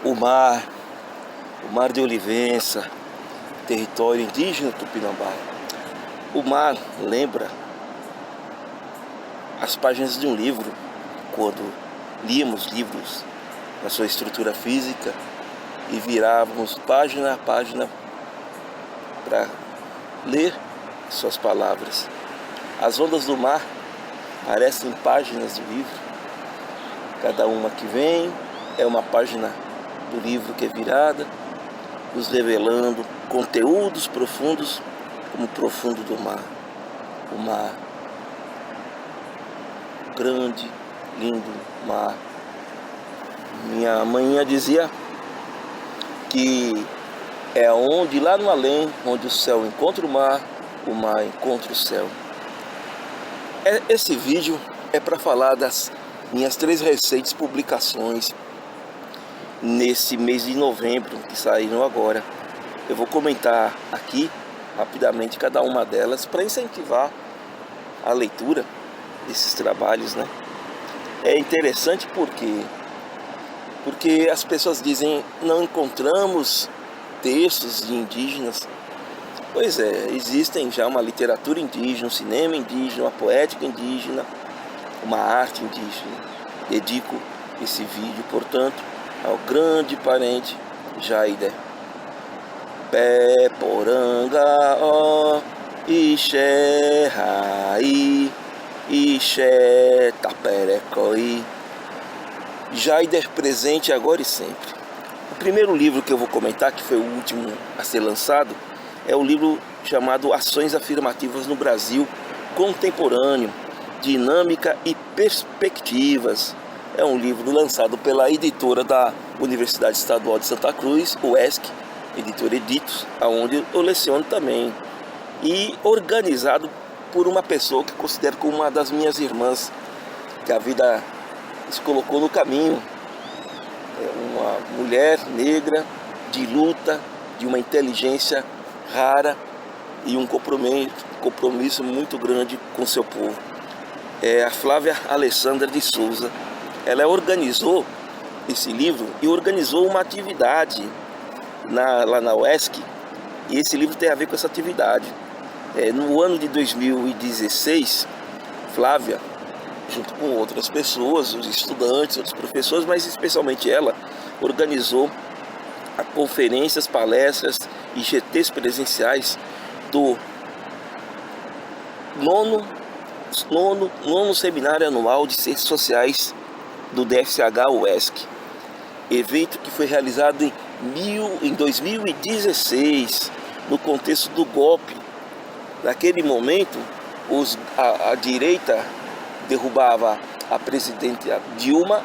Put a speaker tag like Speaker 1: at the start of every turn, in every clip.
Speaker 1: o mar de Olivença, território indígena Tupinambá. O mar lembra as páginas de um livro, quando líamos livros na sua estrutura física e virávamos página a página para ler suas palavras. As ondas do mar parecem páginas do livro, cada uma que vem é uma página do livro que é virada, nos revelando conteúdos profundos, como o profundo do mar. O mar, grande, lindo mar. Minha mãe dizia que é onde, lá no além, onde o céu encontra o mar encontra o céu. Esse vídeo é para falar das minhas 3 recentes publicações nesse mês de novembro, que saíram agora. Eu vou comentar aqui rapidamente cada uma delas para incentivar a leitura desses trabalhos, né? É interessante porque as pessoas dizem não encontramos textos de indígenas. Pois é, existem já uma literatura indígena, um cinema indígena, uma poética indígena, uma arte indígena. Dedico esse vídeo, portanto, ao grande parente Jaider. Pé poranga ó, ixé raí, ixé taperecoi. Jaider presente agora e sempre. O primeiro livro que eu vou comentar, que foi o último a ser lançado, é o livro chamado Ações Afirmativas no Brasil Contemporâneo, Dinâmica e Perspectivas. É um livro lançado pela editora da Universidade Estadual de Santa Cruz, UESC, editora Editos, aonde eu leciono também. E organizado por uma pessoa que considero como uma das minhas irmãs, que a vida se colocou no caminho. É uma mulher negra, de luta, de uma inteligência rara e um compromisso muito grande com seu povo. É a Flávia Alessandra de Souza. Ela organizou esse livro e organizou uma atividade lá na UESC, e esse livro tem a ver com essa atividade. No ano de 2016, Flávia, junto com outras pessoas, os estudantes, outros professores, mas especialmente ela, organizou conferências, palestras e GTs presenciais do nono seminário anual de Ciências Sociais do DFCH-UESC, evento que foi realizado em 2016, no contexto do golpe. Naquele momento, a direita derrubava a presidente Dilma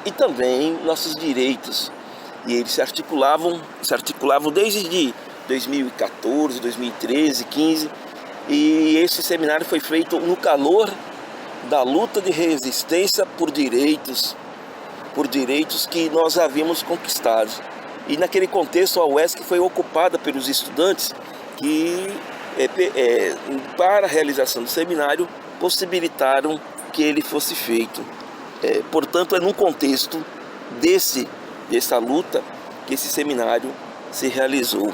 Speaker 1: e também nossos direitos. E eles se articulavam desde 2014, 2013, 2015. E esse seminário foi feito no calor da luta de resistência por direitos que nós havíamos conquistado. E naquele contexto a UESC foi ocupada pelos estudantes que, para a realização do seminário, possibilitaram que ele fosse feito. Portanto, é num contexto dessa luta que esse seminário se realizou.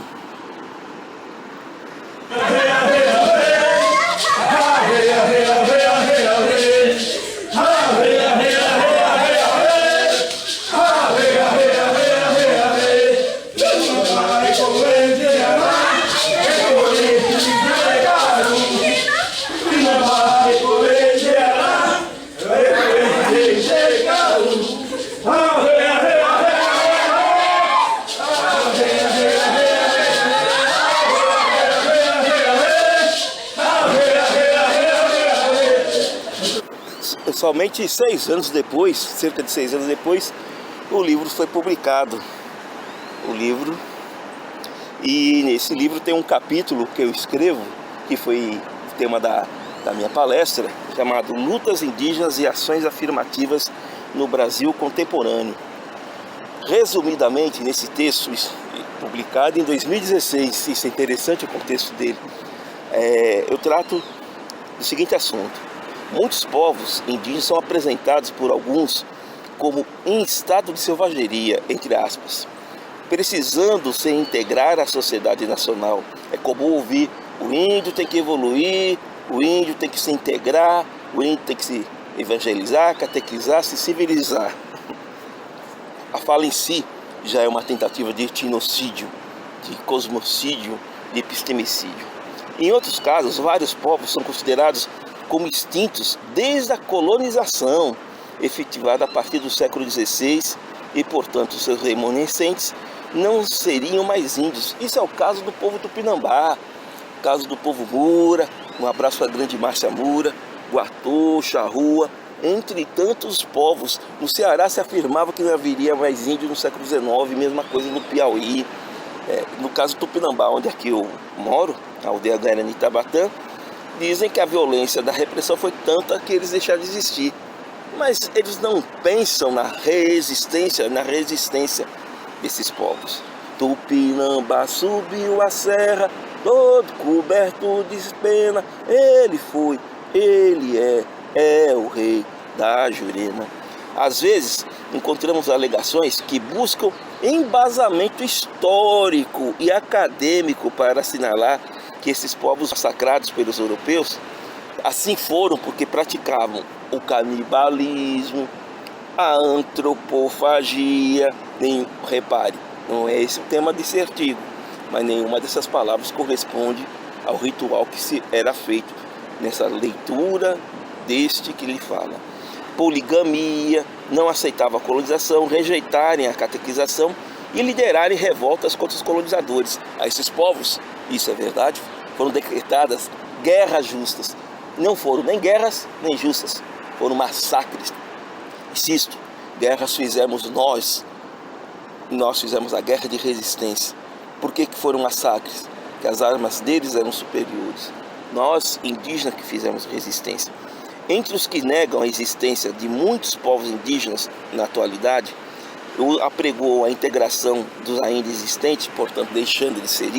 Speaker 1: Somente 6 anos depois, cerca de 6 anos depois, o livro foi publicado. E nesse livro tem um capítulo que eu escrevo, que foi o tema da minha palestra, chamado Lutas Indígenas e Ações Afirmativas no Brasil Contemporâneo. Resumidamente, nesse texto publicado em 2016, isso é interessante o contexto dele, eu trato do seguinte assunto. Muitos povos indígenas são apresentados por alguns como em estado de selvageria, entre aspas, precisando se integrar à sociedade nacional. É comum ouvir: o índio tem que evoluir, o índio tem que se integrar, o índio tem que se evangelizar, catequizar, se civilizar. A fala em si já é uma tentativa de etnocídio, de cosmocídio, de epistemicídio. Em outros casos, vários povos são considerados como extintos desde a colonização, efetivada a partir do século XVI, e, portanto, seus remanescentes não seriam mais índios. Isso é o caso do povo Tupinambá, o caso do povo Mura, um abraço para a grande Márcia Mura, Guatô, Charrua, entre tantos povos. No Ceará se afirmava que não haveria mais índio no século XIX, mesma coisa no Piauí. No caso do Tupinambá, onde aqui eu moro, a aldeia Guarani Tabatã, dizem que a violência da repressão foi tanta que eles deixaram de existir. Mas eles não pensam na resistência desses povos. Tupinambá subiu a serra, todo coberto de pena. Ele foi, ele é o rei da Jurema. Às vezes encontramos alegações que buscam embasamento histórico e acadêmico para assinalar que esses povos massacrados pelos europeus assim foram porque praticavam o canibalismo, a antropofagia. Repare, não é esse o tema desse artigo, mas nenhuma dessas palavras corresponde ao ritual que era feito nessa leitura deste que lhe fala. Poligamia, não aceitava a colonização, rejeitarem a catequização e liderarem revoltas contra os colonizadores. A esses povos, isso é verdade, foram decretadas guerras justas. Não foram nem guerras, nem justas, foram massacres. Insisto, guerras fizemos nós fizemos a guerra de resistência. Por que foram massacres? Porque as armas deles eram superiores. Nós, indígenas, que fizemos resistência. Entre os que negam a existência de muitos povos indígenas na atualidade, apregou a integração dos ainda existentes, portanto deixando de ser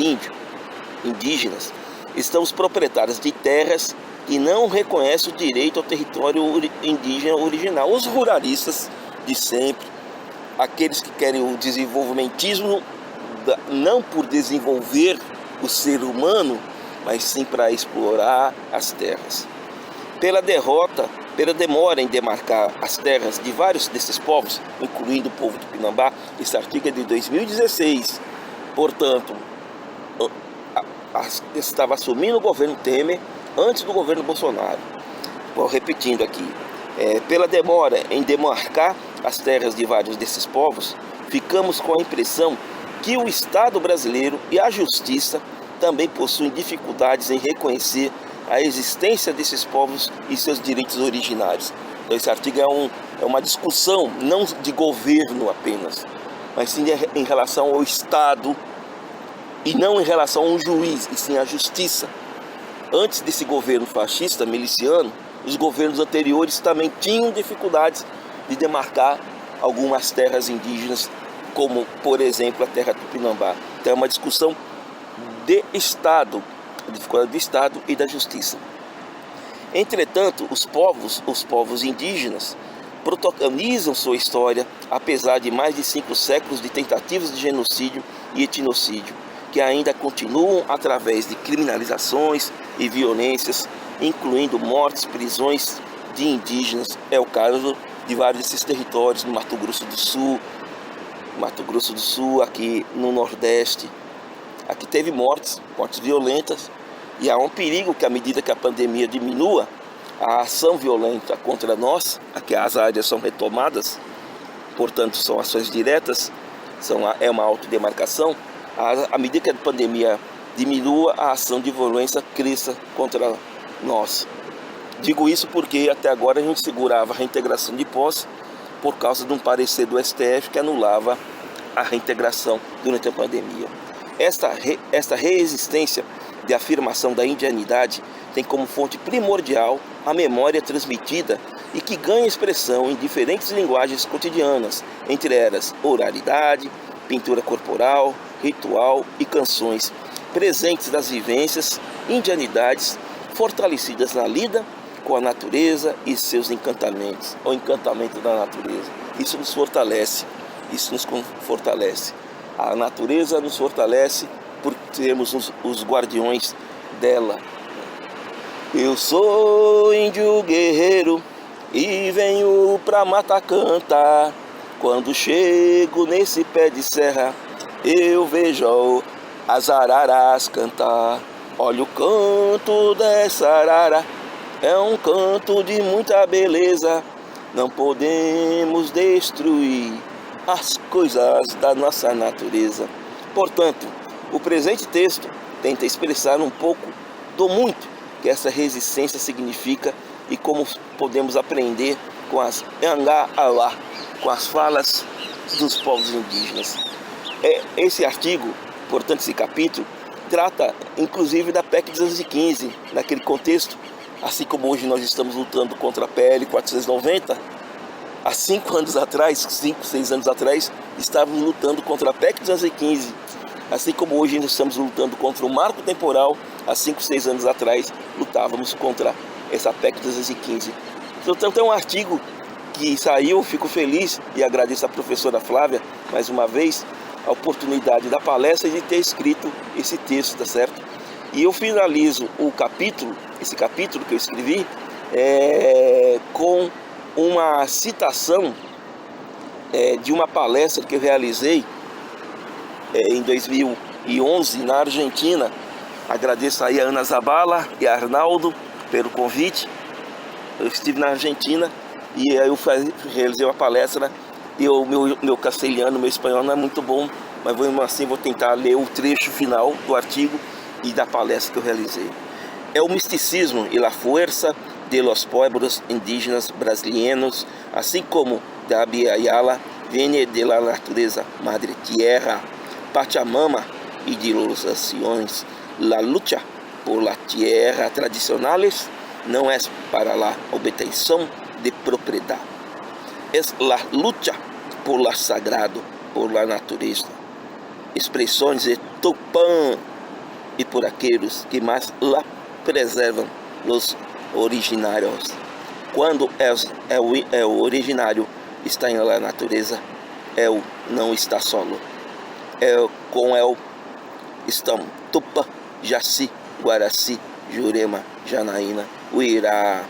Speaker 1: indígenas, estão os proprietários de terras e não reconhecem o direito ao território indígena original. Os ruralistas de sempre, aqueles que querem o desenvolvimentismo, não por desenvolver o ser humano, mas sim para explorar as terras. Pela demora em demarcar as terras de vários desses povos, incluindo o povo do Tupinambá, esse artigo é de 2016, portanto, estava assumindo o governo Temer antes do governo Bolsonaro. Vou repetindo aqui, pela demora em demarcar as terras de vários desses povos, ficamos com a impressão que o Estado brasileiro e a Justiça também possuem dificuldades em reconhecer a existência desses povos e seus direitos originários. Então, esse artigo é uma discussão não de governo apenas, mas sim em relação ao Estado e não em relação a um juiz, e sim à justiça. Antes desse governo fascista, miliciano, os governos anteriores também tinham dificuldades de demarcar algumas terras indígenas, como, por exemplo, a terra Tupinambá. Então é uma discussão de Estado, a dificuldade do Estado e da Justiça. Entretanto, os povos indígenas protagonizam sua história, apesar de mais de 5 séculos de tentativas de genocídio e etnocídio, que ainda continuam através de criminalizações e violências, incluindo mortes, prisões de indígenas. É o caso de vários desses territórios, no Mato Grosso do Sul, aqui no Nordeste. Aqui teve mortes violentas, e há um perigo que, à medida que a pandemia diminua, a ação violenta contra nós, aqui as áreas são retomadas, portanto são ações diretas, é uma autodemarcação, à medida que a pandemia diminua, a ação de violência cresça contra nós. Digo isso porque até agora a gente segurava a reintegração de posse por causa de um parecer do STF que anulava a reintegração durante a pandemia. Esta resistência de afirmação da indianidade tem como fonte primordial a memória transmitida e que ganha expressão em diferentes linguagens cotidianas, entre elas oralidade, pintura corporal, ritual e canções, presentes das vivências, indianidades, fortalecidas na lida com a natureza e seus encantamentos, o encantamento da natureza. isso nos fortalece, fortalece. A natureza nos fortalece por termos os guardiões dela. Eu sou índio guerreiro e venho pra mata cantar. Quando chego nesse pé de serra, eu vejo as araras cantar. Olha o canto dessa arara, é um canto de muita beleza. Não podemos destruir as coisas da nossa natureza. Portanto, o presente texto tenta expressar um pouco do muito que essa resistência significa e como podemos aprender com as Yanga Alá, com as falas dos povos indígenas. Esse artigo, portanto, esse capítulo, trata inclusive da PEC 215, naquele contexto, assim como hoje nós estamos lutando contra a PL 490, há 5 anos atrás, 5, 6 anos atrás, estávamos lutando contra a PEC 215, assim como hoje nós estamos lutando contra o marco temporal, há 5, 6 anos atrás, lutávamos contra essa PEC 215. Então tem um artigo que saiu, fico feliz e agradeço à professora Flávia, mais uma vez, a oportunidade da palestra de ter escrito esse texto, tá certo? E eu finalizo esse capítulo que eu escrevi, com uma citação de uma palestra que eu realizei em 2011 na Argentina. Agradeço aí a Ana Zabala e a Arnaldo pelo convite. Eu estive na Argentina e aí eu realizei uma palestra e o meu castelhano, meu espanhol não é muito bom, mas vou tentar ler o trecho final do artigo e da palestra que eu realizei. É o misticismo e a força de los pueblos indígenas brasileiros, assim como da Abya viene de la natureza madre tierra, Pachamama y de los naciones. La lucha por la tierra tradicionales no es para la obtención de propiedad, es la lucha por la sagrado, por la natureza, expressões de Tupã e por aqueles que mais la preservam, os originários. Quando o originário está em la natureza, não está solo. Com ele estão Tupã, Jaci, Guaraci, Jurema, Janaína, Uirá,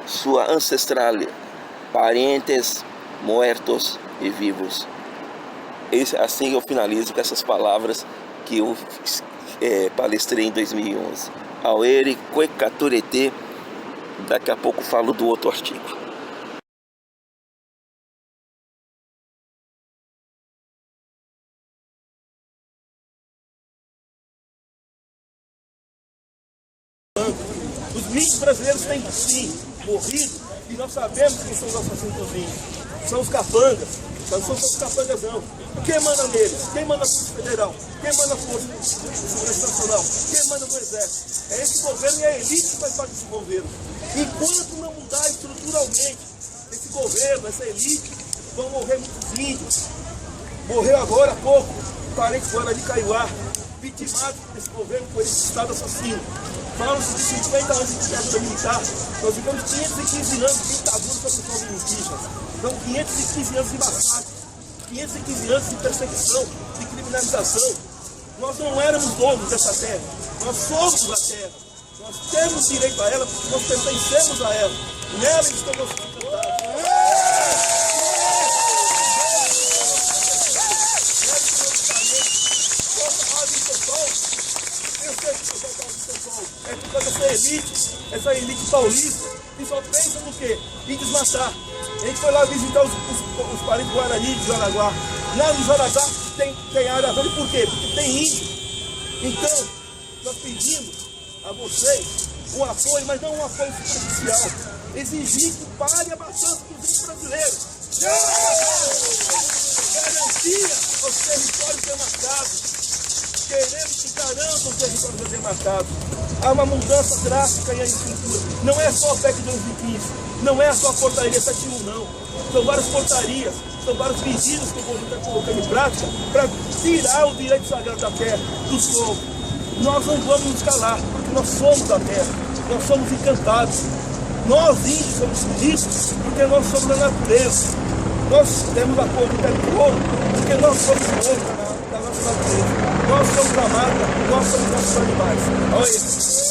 Speaker 1: sua ancestral, parentes, mortos e vivos. Assim eu finalizo com essas palavras que eu palestrei em 2011. Auere, Cuecaturete, daqui a pouco falo do outro artigo. Os índios brasileiros têm sim morrido e nós sabemos quem são os assassinos dos índios. São os capangas, não são os capangas não. Quem manda neles? Quem manda a Polícia Federal? Quem manda a Força de Segurança Nacional? Quem manda no Exército? É esse governo e a elite que faz parte desse governo. Enquanto não mudar estruturalmente esse governo, essa elite, vão morrer muitos índios. Morreu agora há pouco, parente fora de Kaiowá, vitimado por esse governo, por esse Estado assassino. Falam-se de 50 anos de ditadura militar, nós vivemos 515 anos de ditadura sobre os povos indígenas. São 515 anos de massacre, 515 anos de perseguição, de criminalização. Nós não éramos donos dessa terra, nós somos a terra. Nós temos direito a ela porque nós pertencemos a ela. Nela estão nossos dificuldades. É por causa dessa elite paulista que só pensa no quê? Em desmatar. A gente foi lá visitar os parentes do Guarani de Jaraguá. Lá no Jaraguá tem área verde, por quê? Porque tem índio. Então, nós pedimos a vocês um apoio, mas não um apoio superficial. Exigir que pare a matança dos índios brasileiros. Garantia aos territórios demarcados. Queremos que garantam os territórios demarcados. Há uma mudança drástica em agricultura. Não é só a PEC 2015, não é só a portaria 71, não. São várias portarias, são vários pedidos que o governo está colocando em prática para tirar o direito sagrado da terra do povo. Nós não vamos nos calar, porque nós somos a terra, nós somos encantados. Nós índios somos ricos porque nós somos da natureza. Nós temos a cor do tempo ouro porque nós somos donos da nossa natureza. Nós somos a mata, nós somos nossos animais. Olha isso.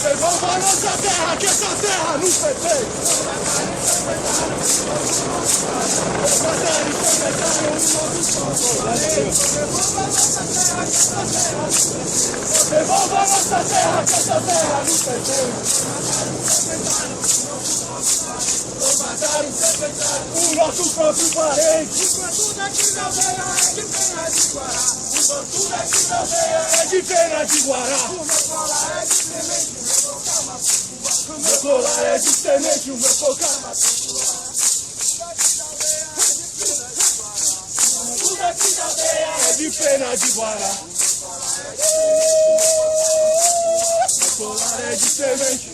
Speaker 2: Devolva a nossa terra, que essa terra nos foi feita. Devolva a nossa terra, que essa terra nos foi feita. O nosso próprio parente. Enquanto daqui da aldeia é de pena de Guará. Enquanto daqui da aldeia é de pena de Guará. O meu colar é de semente, o meu cocar matricular. Tudo aqui da aldeia é de pena de Guará. Meu colar é de semente.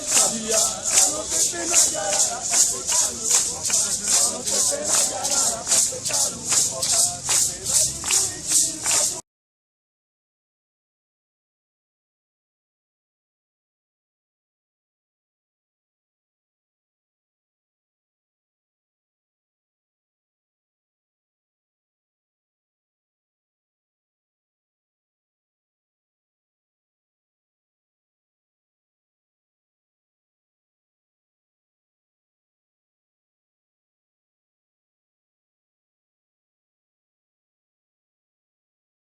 Speaker 2: Sabia?